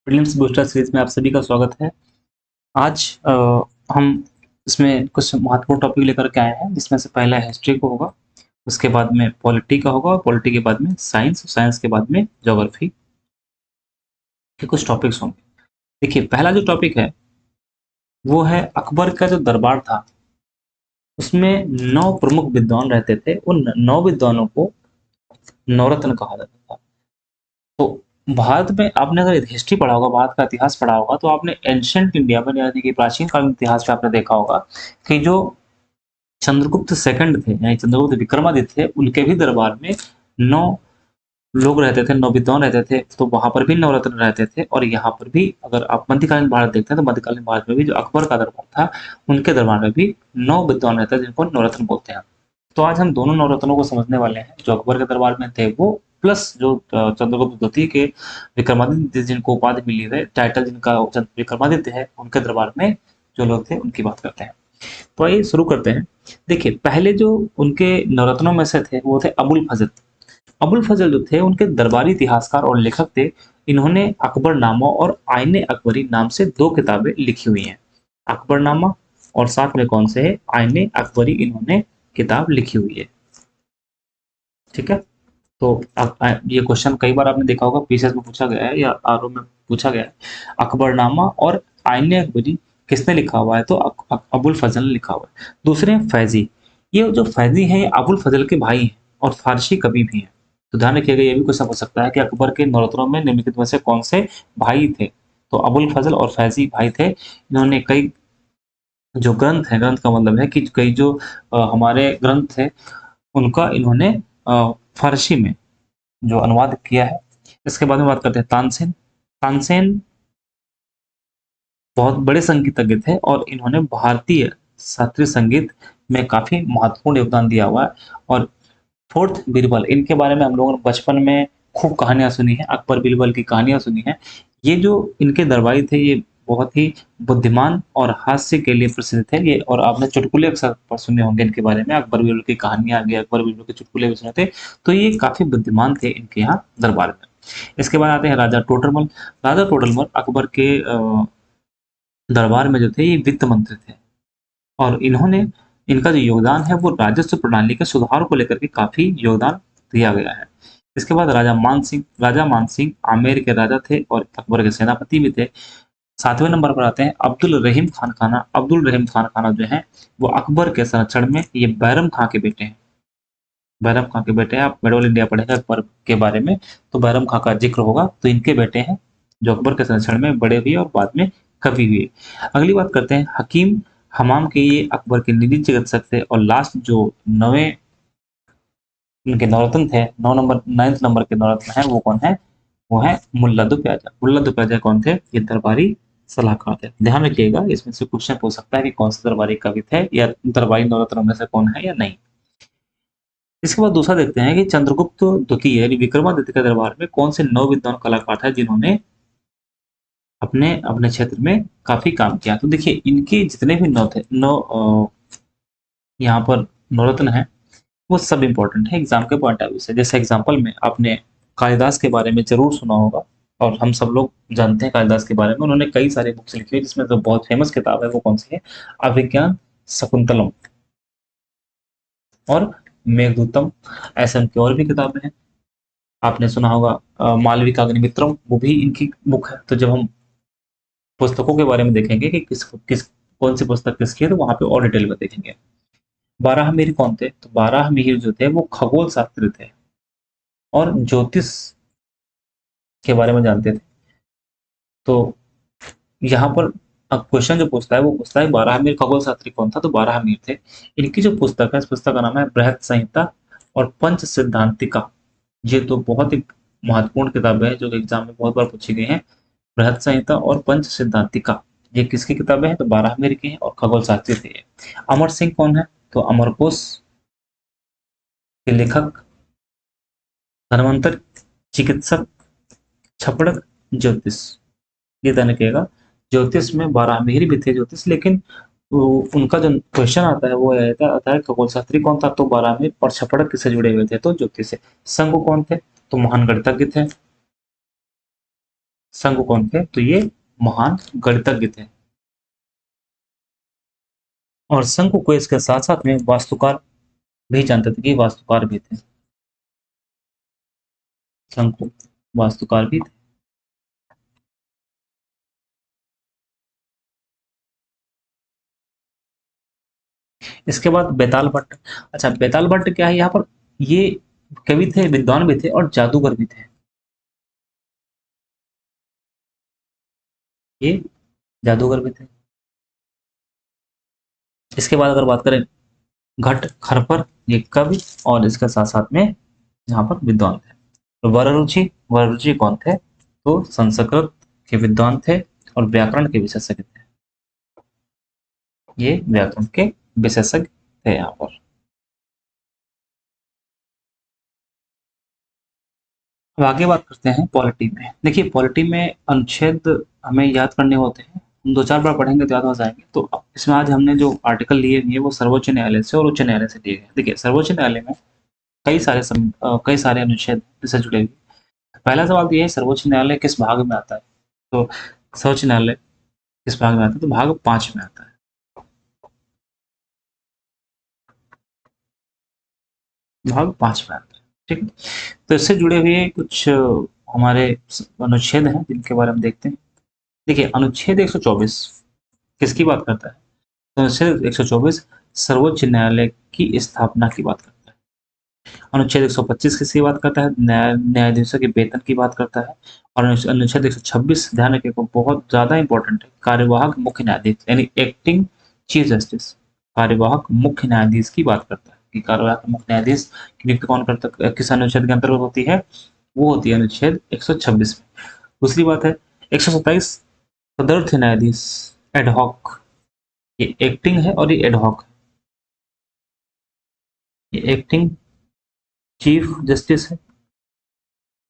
Prelims booster series में आप सभी का स्वागत है। आज हम इसमें कुछ महत्वपूर्ण टॉपिक लेकर के आए हैं, जिसमें से पहला हिस्ट्री को होगा, उसके बाद में पॉलिटी का होगा और पॉलिटी के बाद में साइंस, साइंस के बाद में ज्योग्राफी के कुछ टॉपिक्स होंगे। देखिए, पहला जो टॉपिक है वो है अकबर का जो दरबार था, उसमें 9 प्रमुख विद्वान रहते थे। उन 9 विद्वानों को नवरत्न कहा जाता था। तो भारत में आपने अगर हिस्ट्री पढ़ा होगा, भारत का इतिहास पढ़ा होगा, तो आपने एंशिएंट इंडिया में यानी कि प्राचीन कालीन इतिहास में आपने देखा होगा कि जो चंद्रगुप्त सेकंड थे यानी चंद्रगुप्त विक्रमादित्य थे, उनके भी दरबार में 9 लोग रहते थे, 9 विद्वान रहते थे। तो वहां पर भी नवरत्न रहते थे। और यहाँ पर भी अगर आप मध्यकालीन भारत देखते हैं तो मध्यकालीन भारत में भी जो अकबर का दरबार था, उनके दरबार में भी 9 विद्वान रहते हैं, जिनको नवरत्न बोलते हैं। तो आज हम दोनों नवरत्नों को समझने वाले हैं, जो अकबर के दरबार में थे वो, प्लस जो चंद्रगुप्त द्वितीय के विक्रमादित्य जिनको उपाधि मिली है, टाइटल जिनका विक्रमादित्य है, उनके दरबार में जो लोग थे उनकी बात करते हैं। तो आइए शुरू करते हैं। देखिए, पहले जो उनके नवरत्नों में से थे वो थे अबुल फजल। अबुल फजल जो थे उनके दरबारी इतिहासकार और लेखक थे। इन्होंने अकबरनामा और आईने अकबरी नाम से 2 किताबें लिखी हुई हैं। अकबरनामा और साथ में कौन से है, आईने अकबरी, इन्होंने किताब लिखी हुई है। ठीक है। तो ये क्वेश्चन कई बार आपने देखा होगा, पीसीएस में पूछा गया है या आरओ में पूछा गया है। अकबरनामा और आईने अकबरी किसने लिखा हुआ है, तो अबुल फजल ने लिखा हुआ है। दूसरे हैं फैजी। ये जो फैजी हैं, ये अबुल फजल के भाई हैं और फारसी कवि भी हैं। तो ध्यान रखिएगा, ये भी क्वेश्चन हो सकता है कि अकबर के नवरत्नों में निम्नलिखित में से कौन से भाई थे। तो अबुल फजल और फैजी भाई थे। इन्होंने कई जो ग्रंथ है, ग्रंथ का मतलब है कि कई जो हमारे ग्रंथ थे, उनका इन्होंने फारसी में जो अनुवाद किया है। इसके बाद में बात करते हैं तानसेन। तानसेन बहुत बड़े संगीतज्ञ थे और इन्होंने भारतीय शास्त्रीय संगीत में काफी महत्वपूर्ण योगदान दिया हुआ है। और फोर्थ, बीरबल, इनके बारे में हम लोगों ने बचपन में खूब कहानियां सुनी है, अकबर बीरबल की कहानियां सुनी है। ये जो इनके दरबारी थे, ये बहुत ही बुद्धिमान और हास्य के लिए प्रसिद्ध थे ये। और आपने चुटकुले अक्सर सुने होंगे इनके बारे में, अकबर बीरबल की कहानियां आ गई, अकबर बीरबल के चुटकुले भी सुने थे। तो ये काफी बुद्धिमान थे इनके यहाँ दरबार में। इसके बाद आते हैं राजा टोडरमल। राजा टोडरमल अकबर के दरबार में जो थे, ये वित्त मंत्री थे। और इन्होंने, इनका जो योगदान है वो राजस्व प्रणाली के सुधार को लेकर के काफी योगदान दिया गया है। इसके बाद राजा मान सिंह। राजा मान सिंह आमेर के राजा थे और अकबर के सेनापति भी थे। 7वें नंबर पर आते हैं अब्दुल रहीम खान खाना। अब्दुल रहीम खान खाना जो है वो अकबर के संरक्षण में, ये बैरम खां के बेटे हैं। बैरम खां के बेटे हैं। आप मिडल इंडिया पढ़ेंगे अकबर के बारे में तो बैरम खां का जिक्र होगा। तो इनके बेटे हैं जो अकबर के संरक्षण में बड़े हुए और बाद में कवि हुए। अगली बात करते हैं हकीम हमाम के। ये अकबर के निजी चिकित्सक थे। और लास्ट जो 9वें इनके नवरत्न थे, 9 नंबर के नवरत्न है, वो कौन है, वो है मुल्ला दो प्याजा। मुल्ला दो प्याजा कौन थे, ये दरबारी सलाहकार थे। ध्यान रखिएगा, इसमें से क्वेश्चन पूछ सकता है कि कौन से दरबारी कवि थे या दरबारी नवरत्नों में से कौन है या नहीं। इसके बाद दूसरा देखते हैं कि चंद्रगुप्त द्वितीय यानी विक्रमादित्य के दरबार में कौन से 9 विद्वान कलाकार थे जिन्होंने अपने अपने क्षेत्र में काफी काम किया। तो देखिए, इनके जितने भी 9 थे, 9 यहाँ पर नवरत्न है, वो सब इंपॉर्टेंट है एग्जाम के पॉइंट ऑफ व्यू से। जैसे एग्जाम्पल में आपने कालिदास के बारे में जरूर सुना होगा, और हम सब लोग जानते हैं कालिदास के बारे में। उन्होंने कई सारे बुक्स लिखी हुई, जिसमें जो बहुत फेमस किताब है वो कौन सी है, अभिज्ञान शकुंतलम और मेघदूतम। ऐसे उनकी और भी किताबें हैं। आपने सुना होगा मालविका अग्निमित्रम, वो भी इनकी बुक है। तो जब हम पुस्तकों के बारे में देखेंगे कि किस किस कौन सी पुस्तक किसकी है, तो वहां पे और डिटेल में देखेंगे। बारहमीर कौन थे, तो बारहमीर जो थे वो खगोल शास्त्री थे और ज्योतिष के बारे में जानते थे। तो यहाँ पर अब क्वेश्चन जो पूछता है वो पूछता है बारहमीर खगोल शास्त्री कौन था, तो बारहमीर थे। इनकी जो पुस्तक है, इस पुस्तक का नाम है बृहत संहिता और पंच सिद्धांतिका। ये तो बहुत ही महत्वपूर्ण किताबें हैं जो कि एग्जाम में बहुत बार पूछी गई हैं। बृहत संहिता और पंच सिद्धांतिका, ये किसकी किताबें हैं, तो बारहमीर की हैं और खगोल शास्त्री थे ये। अमर सिंह कौन है, तो अमरकोश के लेखक, धनवंतर, चिकित्सक, छपड़क, ज्योतिष। ये ध्यान रखिएगा, ज्योतिष में बारहमीर भी थे ज्योतिष, लेकिन उनका जो क्वेश्चन आता है वो आता है खगोल शास्त्री कौन था, तो बारहमीर, और छपड़क किससे जुड़े हुए थे, तो ज्योतिष से। शंकु कौन थे, तो महान गणितज्ञ थे। शंकु कौन थे? तो ये महान गणितज्ञ थे। और शंकु को इसके साथ साथ में वास्तुकार भी जानते थे, कि वास्तुकार भी थे। शंकु वास्तुकार भी थे। इसके बाद बेताल भट्ट। अच्छा, बेताल भट्ट क्या है यहाँ पर? ये कवि थे, विद्वान भी थे और जादूगर भी थे। ये जादूगर भी थे। इसके बाद अगर बात करें घट खरपर, ये कवि और इसके साथ साथ में यहाँ पर विद्वान थे। तो वररुचि, वररुचि कौन थे? तो संस्कृत के विद्वान थे और व्याकरण के विशेषज्ञ थे। ये व्याकरण के विशेषज्ञ थे यहाँ पर। अब आगे बात करते हैं पॉलिटी में। देखिए, पॉलिटी में अनुच्छेद हमें याद करने होते हैं, हम दो चार बार पढ़ेंगे तो याद हो जाएंगे। तो अब इसमें आज हमने जो आर्टिकल लिए हैं वो सर्वोच्च न्यायालय से और उच्च न्यायालय से लिए गए। देखिए, सर्वोच्च न्यायालय में कई सारे अनुच्छेद इससे जुड़े हुए। पहला सवाल तो ये है, सर्वोच्च न्यायालय किस भाग में आता है? तो सर्वोच्च न्यायालय किस भाग में आता है? तो भाग 5 में आता है। भाग 5 में आता है। ठीक है। तो इससे जुड़े हुए कुछ हमारे अनुच्छेद हैं जिनके बारे में देखते हैं। देखिए, अनुच्छेद 124 किसकी बात करता है? तो अनुच्छेद 124 सर्वोच्च न्यायालय की स्थापना की बात करता है। अनुच्छेद 125 किसकी बात करता है? न्यायाधीशों के वेतन की बात करता है। और अनुच्छेद 126 ध्यान रखिएगा, बहुत ज्यादा इंपॉर्टेंट है, कार्यवाहक मुख्य न्यायाधीश यानी एक्टिंग चीफ जस्टिस, कार्यवाहक मुख्य न्यायाधीश की बात करता है कि कार्यवाहक मुख्य न्यायाधीश की नियुक्ति कौन करता, किस अनुच्छेद के अंतर्गत होती है? वो होती है अनुच्छेद 126 में। दूसरी बात है 127 तदर्थ न्यायाधीश, एडहॉक। ये एक्टिंग है और ये एडहॉक है। ये एक्टिंग चीफ जस्टिस है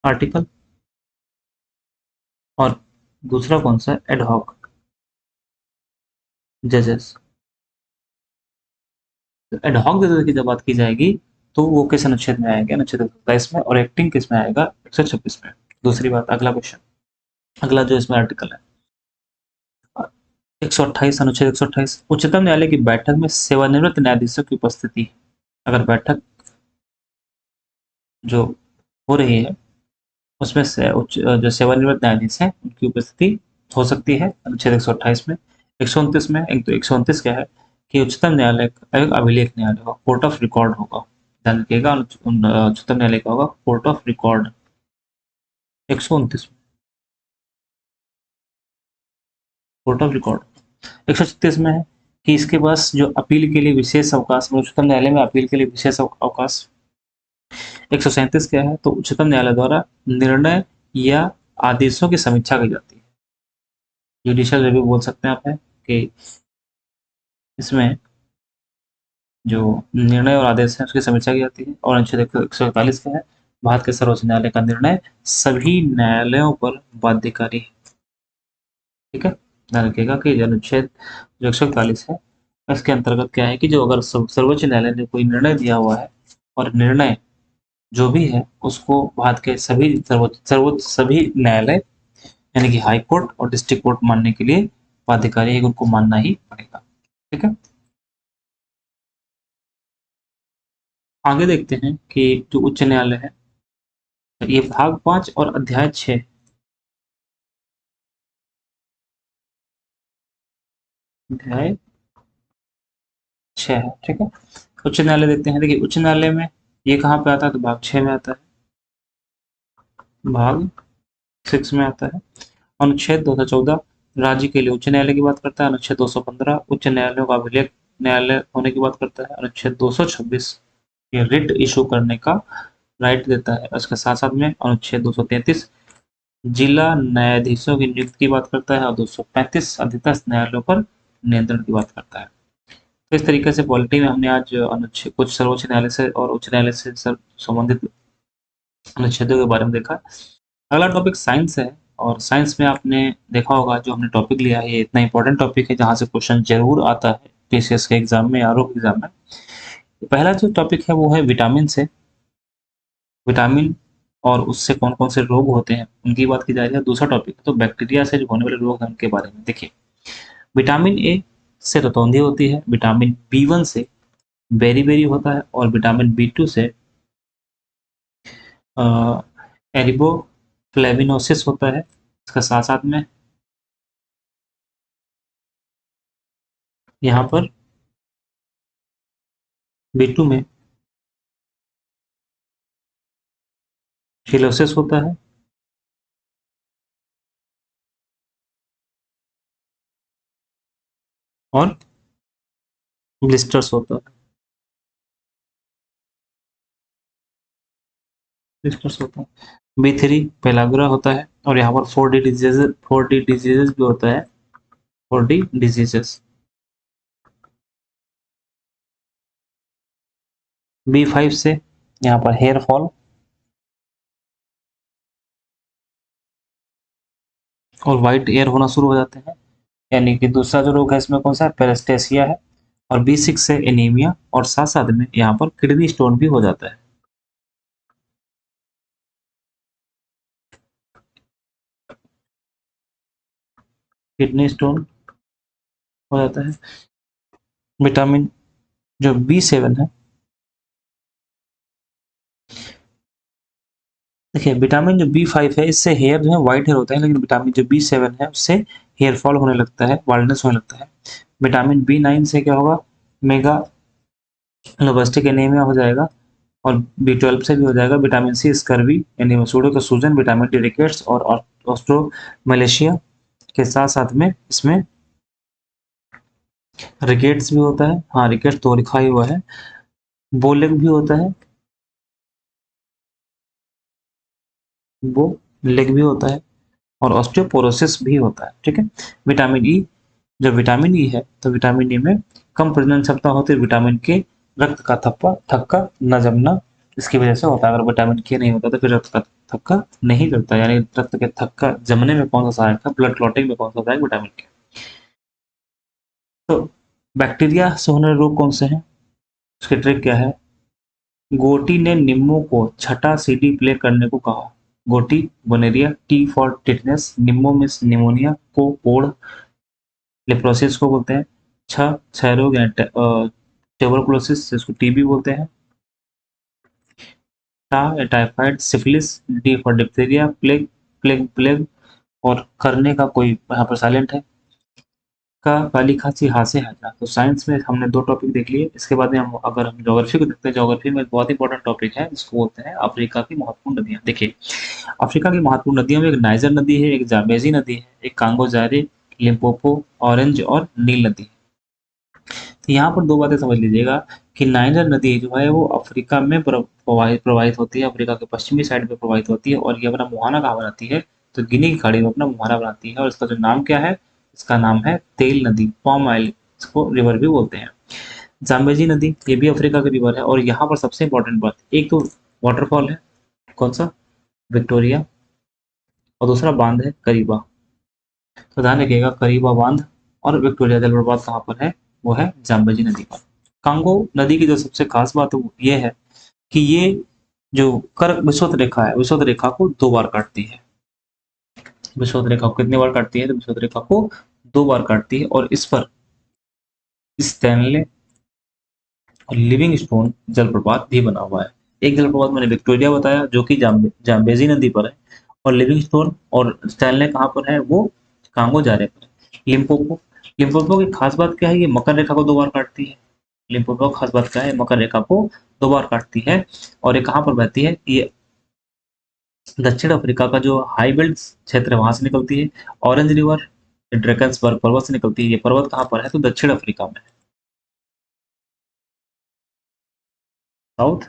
आर्टिकल, और दूसरा कौन सा है? एडहॉक जजेस। तो एडहॉक जजेस की जब बात की जाएगी तो वो किस अनुच्छेद में आएगा? अनुच्छेद 27 में। और एक्टिंग किस में आएगा? 126 में। दूसरी बात, अगला क्वेश्चन, अगला जो इसमें आर्टिकल है 128, अनुच्छेद 128, उच्चतम न्यायालय की बैठक में सेवानिवृत्त न्यायाधीशों की उपस्थिति। अगर बैठक जो हो रही है उसमें से जो सेवानिवृत्त न्यायाधीश हैं उनकी उपस्थिति हो सकती है अनुच्छेद 128 में। 129 में, एक तो 129 क्या है कि उच्चतम न्यायालय का एक अभिलेख न्यायालय होगा, कोर्ट ऑफ रिकॉर्ड होगा। ध्यान रखिएगा, उच्चतम न्यायालय का होगा कोर्ट ऑफ रिकॉर्ड। 129 में कोर्ट ऑफ रिकॉर्ड। 136 में है कि इसके पास जो अपील के लिए विशेष अवकाश, उच्चतम न्यायालय में अपील के लिए विशेष अवकाश। 137 क्या है? तो उच्चतम न्यायालय द्वारा निर्णय या आदेशों की समीक्षा की जाती है। जुडिशियल रिव्यू बोल सकते हैं आप, है कि इसमें जो निर्णय और आदेश है उसकी समीक्षा की जाती है। और अनुच्छेद 141 क्या है? भारत के सर्वोच्च न्यायालय का निर्णय सभी न्यायालयों पर बाध्यकारी है। ठीक है, ध्यान रखिएगा कि अनुच्छेद जो 141 है इसके अंतर्गत क्या है कि जो अगर सर्वोच्च न्यायालय ने कोई निर्णय दिया हुआ है और निर्णय जो भी है उसको भारत के सभी सर्वोच्च सर्वोच्च सभी न्यायालय यानी कि हाई कोर्ट और डिस्ट्रिक्ट कोर्ट मानने के लिए बाध्यकारी है, उनको मानना ही पड़ेगा। ठीक है, आगे देखते हैं कि जो उच्च न्यायालय है ये भाग 5 और अध्याय 6। अध्याय 6 है। ठीक है, उच्च न्यायालय देखते हैं। देखिए, उच्च न्यायालय में ये कहाँ पे आता है? तो भाग 6 में आता है, भाग 6 में आता है। अनुच्छेद 214 राज्य के लिए उच्च न्यायालय की बात करता है। अनुच्छेद 215 उच्च न्यायालयों का अभिलेख न्यायालय होने की बात करता है। अनुच्छेद 226 ये रिट इशू करने का राइट देता है। उसके साथ साथ में अनुच्छेद 233 जिला न्यायाधीशों की नियुक्ति की बात करता है। और 235 अधीनस्थ न्यायालयों पर नियंत्रण की बात करता है। तो इस तरीके से पॉलिटी में हमने आज अनुच्छेद कुछ सर्वोच्च न्यायालय से और उच्च न्यायालय से संबंधित अनुच्छेदों के बारे में देखा। अगला टॉपिक साइंस है। और साइंस में आपने देखा होगा जो हमने टॉपिक लिया है ये इतना इंपॉर्टेंट टॉपिक है जहाँ से क्वेश्चन जरूर आता है टीसीएस के एग्जाम में, आरओ के एग्जाम में। पहला जो टॉपिक है वो है विटामिन से। विटामिन और उससे कौन कौन से रोग होते हैं उनकी बात की जा रही है। दूसरा टॉपिक तो बैक्टीरिया से जो होने वाले रोग हैं उनके बारे में। देखिए, विटामिन ए से रतौंधी होती है, विटामिन बी1 से बेरी होता है, और विटामिन बी2 से एरिबोफ्लेविनोसिस होता है। इसका साथ साथ में यहाँ पर बी2 में फिलोसिस होता है, और ब्लिस्टर्स होता है। ब्लिस्टर्स होता है। बी3 पेलाग्रा होता है, और यहाँ पर 4D डिजीजेस भी होता है। 4D diseases. बी5 से यहाँ पर हेयर फॉल, और वाइट एयर होना शुरू हो जाते हैं। यानी कि दूसरा जो रोग है इसमें कौन सा है, पेरेस्टेसिया है। और बी6 से एनीमिया, और साथ साथ में यहाँ पर किडनी स्टोन भी हो जाता है। किडनी स्टोन हो जाता है। विटामिन जो बी7 है, देखिए विटामिन जो बी5 है इससे हेयर जो है व्हाइट हेयर होता है, लेकिन विटामिन जो बी7 है उससे हेयर फॉल होने लगता है, बाल्डनेस होने लगता है। विटामिन बी9 से क्या होगा, मेगा लोबस्टिक एनीमिया हो जाएगा, और बी12 से भी हो जाएगा। विटामिन सी स्कर्वी यानी मसूड़ों का सूजन, विटामिन डी रिकेट्स और ऑस्ट्रोमलेशिया के साथ साथ में इसमें रिकेट्स भी होता है। हाँ, रिकेट्स तो लिखा ही हुआ है। बोलेग भी होता है, वो लेग भी होता है, और ऑस्टियोपोरोसिस भी होता है। ठीक है। विटामिन ई, जब विटामिन ई है तो विटामिन ई में कम प्रजनन क्षमता होती है। विटामिन के रक्त का थक्का न जमना इसकी वजह से होता है। अगर विटामिन के नहीं होता तो फिर रक्त का थक्का नहीं करता, यानी रक्त के थक्का जमने में कौन सा सहायक है, ब्लड क्लॉटिंग में कौन सा सहायक, विटामिन के। तो बैक्टीरिया से होने वाले रोग कौन से हैं, उसकी ट्रिक क्या है। गोटी ने निम्मो को छठा सीडी प्ले करने को कहा। गोटी बोनेरिया, T for tetanus, pneumo means pneumonia, को कोड़ लेप्रोसिस को बोलते हैं, क्षय रोग ट्यूबरकुलोसिस जिसको टीबी बोलते हैं, typhoid, syphilis, D for diphtheria, plague, और करने का कोई यहाँ पर साइलेंट है, का काली खांसी, हासे हैजा। तो साइंस में हमने दो टॉपिक देख लिए। इसके बाद में हम अगर हम ज्योग्राफी को देखते हैं, ज्योग्राफी में एक बहुत इंपॉर्टेंट टॉपिक है जिसको बोलते हैं अफ्रीका की महत्वपूर्ण नदियां। देखिए, अफ्रीका की महत्वपूर्ण नदियों में एक नाइजर नदी है, एक जाम्बेजी नदी है, एक कांगो जारे, लिम्पोपो, ऑरेंज और नील नदी। तो यहाँ पर दो बातें समझ लीजिएगा कि नाइजर नदी जो है वो अफ्रीका में प्रवाहित होती है, अफ्रीका के पश्चिमी साइड में प्रवाहित होती है, और ये अपना मुहाना कहाँ बनाती है, तो गिनी की खाड़ी में अपना मुहाना बनाती है। और इसका जो नाम क्या है, इसका नाम है तेल नदी, पाम ऑयल इसको रिवर भी बोलते हैं। जाम्बेजी नदी ये भी अफ्रीका की रिवर है, और यहाँ पर सबसे इंपॉर्टेंट बात, एक तो वाटरफॉल है, कौन सा, विक्टोरिया, और दूसरा बांध है करीबा। तो ध्यान रखिएगा, करीबा बांध और विक्टोरिया जलप्रपात कहाँ पर है, वो है जाम्बेजी नदी पर। कांगो नदी की जो सबसे खास बात है वो ये है कि ये जो कर विषुवत रेखा है, विषुवत रेखा को दो बार काटती है। विषुवत रेखा को कितनी बार काटती है, तो विषुवत रेखा को दो बार काटती है, और इस पर स्टैनले और लिविंग स्टोन जलप्रपात भी बना हुआ है। एक जलप्रपात मैंने विक्टोरिया बताया जो कि जाम्बेजी नदी पर है, और लिविंग स्टोन और स्टैनले कहाँ पर है, वो कांगो जारे पर है। लिम्पोपो, लिम्पोपो की खास बात क्या है, ये मकर रेखा को दो बार काटती है। लिम्पोपो की खास बात क्या है, मकर रेखा को दो बार काटती है, और ये कहाँ पर बहती है, ये दक्षिण अफ्रीका का जो हाई बेल्ट क्षेत्र है वहां से निकलती है। ऑरेंज रिवर ड्रेकन्सबर्ग पर्वत से निकलती है। ये पर्वत कहाँ पर है, तो दक्षिण अफ्रीका में, साउथ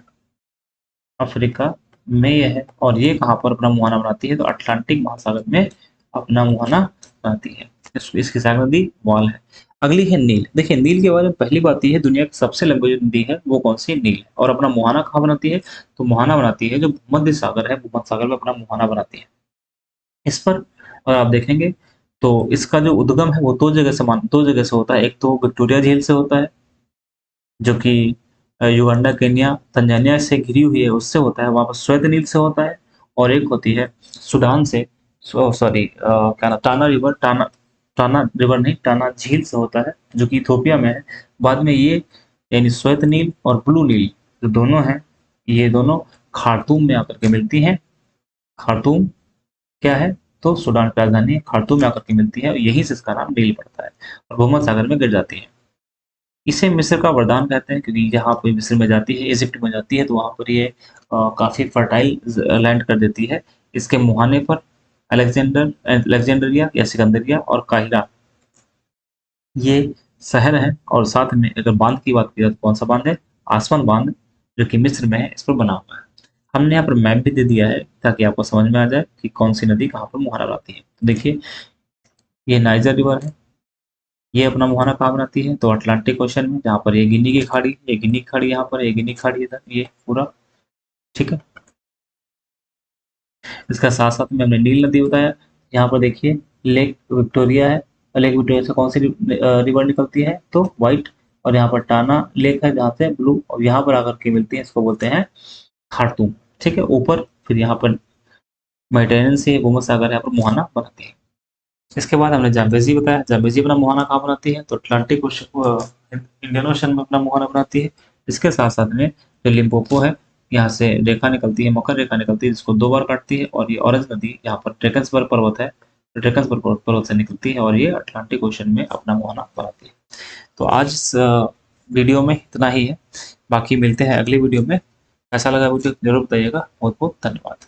अफ्रीका में यह है। और ये कहाँ पर अपना मुहाना बनाती है, तो अटलांटिक महासागर में अपना मुहाना बनाती है। इसकी सागर नदी वॉल है। अगली है नील। देखिए, नील के बारे में पहली बात यह है, दुनिया की सबसे लंबी जो नदी है वो कौन सी है, नील है। और अपना मुहाना कहाँ बनाती है, तो मुहाना बनाती है जो भूमध्य सागर है, भूमध्य सागर में अपना मुहाना बनाती है। इस पर अगर आप देखेंगे तो इसका जो उद्गम है वो दो जगह से होता है। एक तो विक्टोरिया झील से होता है, जो कि युगांडा, केन्या, तंजानिया से घिरी हुई है, उससे होता है। वहां पर श्वेत नील से होता है, और एक होती है सूडान से, सॉरी क्या नाम, टाना रिवर, टाना टाना रिवर नहीं, टाना झील से होता है, जो कि इथोपिया में है। बाद में ये यानी श्वेत नील और ब्लू नील जो दोनों हैं, ये दोनों खार्तूम में आकर के मिलती हैं। खार्तूम क्या है, तो सूडान की राजधानी खार्तूम में आकर के मिलती है और यहीं से इसका नाम नील पड़ता है और भूमध्य सागर में गिर जाती है। इसे मिस्र का वरदान कहते हैं, क्योंकि जहाँ पे मिस्र में जाती है, इजिप्ट में जाती है, तो वहाँ पर ये काफ़ी फर्टाइल लैंड कर देती है। इसके मुहाने पर अलेक्जेंडरिया या सिकंदरिया और काहिरा ये शहर हैं। और साथ में अगर बांध की बात की जाए तो कौन सा बांध है, आसवन बांध, जो कि मिस्र में है, इस पर बना हुआ है। हमने यहाँ पर मैप भी दे दिया है ताकि आपको समझ में आ जाए कि कौन सी नदी कहाँ पर मुहाना बनाती है। तो देखिए, ये नाइजर रिवर है, ये अपना मुहाना कहाँ बनाती है, तो अटलांटिक ओशन में, जहाँ पर ये गिनी की खाड़ी, ये गिनी की खाड़ी यहाँ पर, ये गिनी की खाड़ी इधर, ये पूरा, ठीक है। इसका साथ साथ में हमने नील नदी बताया। यहाँ पर देखिए लेक विक्टोरिया है, और लेक विक्टोरिया से कौन सी रिवर निकलती है, तो व्हाइट। और यहाँ पर टाना लेक है जहाँ से ब्लू, और यहाँ पर आकर के मिलती है, इसको बोलते हैं खार्तूम, ठीक है। ऊपर फिर यहाँ पर मेडिटेरेनियन से भूमध्य सागर यहाँ पर मुहाना बनाती है। इसके बाद हमने जाम्बेजी बताया, जाम्बेजी अपना मुहाना कहाँ बनाती है, तो अटलांटिक ओशन, इंडियन ओशन में अपना मुहाना बनाती है। इसके साथ साथ में जो लिम्पोपो है, यहाँ से रेखा निकलती है, मकर रेखा निकलती है, जिसको दो बार काटती है। और ये ऑरेंज नदी यहाँ पर ड्रेकन्सबर्ग पर्वत है, तो ड्रेकन्सबर्ग पर्वत से निकलती है और ये अटलांटिक ओशन में अपना मुहाना बनाती है। तो आज इस वीडियो में इतना ही है, बाकी मिलते हैं अगली वीडियो में। कैसा लगा वीडियो जरूर बताइएगा। बहुत बहुत धन्यवाद।